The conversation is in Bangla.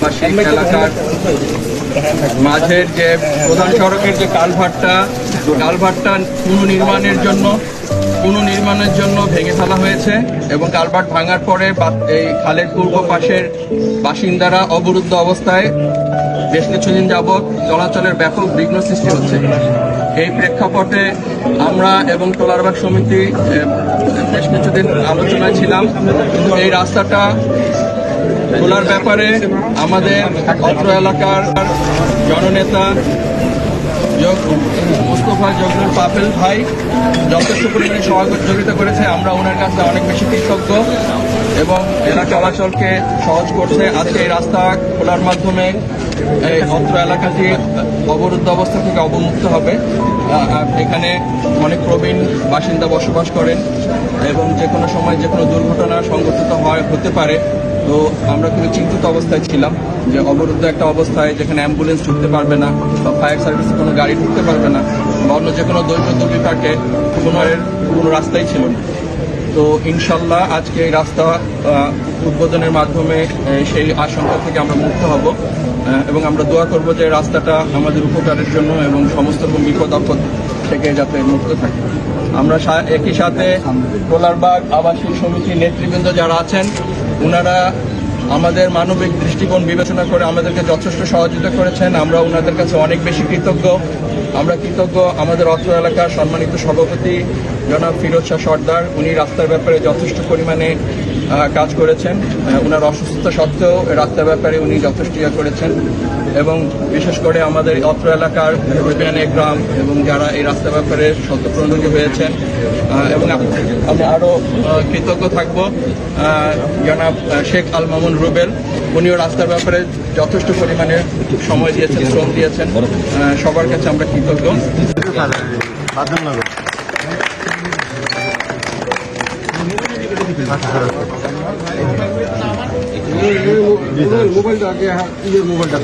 আবাসিক এলাকার মাঝের যে প্রধান সড়কের যে কালভার্টটা পুনর্নির্মাণের জন্য ভেঙে ফেলা হয়েছে এবং কালভার্ট ভাঙার পরে এই খালের পূর্ব পাশের বাসিন্দারা অবরুদ্ধ অবস্থায় বেশ কিছুদিন যাবৎ চলাচলের ব্যাপক বিঘ্ন সৃষ্টি হচ্ছে। এই প্রেক্ষাপটে আমরা এবং তোলারবাগ সমিতি বেশ কিছুদিন আলোচনায় ছিলাম, কিন্তু এই রাস্তাটা খোলার ব্যাপারে আমাদের অত্র এলাকার জননেতা মোস্তফা জগরুল পাপেল ভাই যথেষ্ট পরিমাণে সহযোগিতা করেছে। আমরা ওনার কাছে অনেক বেশি কৃতজ্ঞ এবং এলাকা চলাচলকে সহজ করছে। আজকে এই রাস্তা খোলার মাধ্যমে এই অত্র এলাকাটি অবরুদ্ধ অবস্থা থেকে অবমুক্ত হবে। এখানে অনেক প্রবীণ বাসিন্দা বসবাস করেন এবং যে কোনো সময় যে কোনো দুর্ঘটনা সংঘটিত হতে পারে। তো আমরা খুবই চিন্তিত অবস্থায় ছিলাম যে অবরুদ্ধ একটা অবস্থায় যেখানে অ্যাম্বুলেন্স ঢুকতে পারবে না বা ফায়ার সার্ভিসে কোনো গাড়ি ঢুকতে পারবে না বা অন্য যে কোনো দৈন্য দুর্বিপাকে কোনো রাস্তাই ছিল না। তো ইনশাল্লাহ আজকে এই রাস্তা উদ্বোধনের মাধ্যমে সেই আশঙ্কা থেকে আমরা মুক্ত হব এবং আমরা দোয়া করব যে রাস্তাটা আমাদের উপকারের জন্য এবং সমস্ত রকম বিপদ আপদ থেকে যাতে মুক্ত থাকে। আমরা একই সাথে তোলারবাগ আবাসিক সমিতির নেতৃবৃন্দ যারা আছেন ওনারা আমাদের মানবিক দৃষ্টিকোণ বিবেচনা করে আমাদেরকে যথেষ্ট সহযোগিতা করেছেন। আমরা ওনাদের কাছে অনেক বেশি কৃতজ্ঞ। আমরা কৃতজ্ঞ আমাদের অত্র এলাকার সম্মানিত সভাপতি জনাব ফিরোজ শাহ সর্দার, উনি রাস্তার ব্যাপারে যথেষ্ট পরিমাণে কাজ করেছেন। ওনার অসুস্থতা সত্ত্বেও রাস্তার ব্যাপারে উনি যথেষ্ট করেছেন এবং বিশেষ করে আমাদের অত্র এলাকার রুবিয়ান একরাম এবং যারা এই রাস্তার ব্যাপারে স্বতঃপ্রণোদী হয়েছেন এবং আমরা আরও কৃতজ্ঞ থাকব জনাব শেখ আল মামুন রুবেল, উনিও রাস্তার ব্যাপারে যথেষ্ট পরিমাণে সময় দিয়েছেন, শ্রম দিয়েছেন। সবার কাছে আমরা কৃতজ্ঞ। মোবাইলটা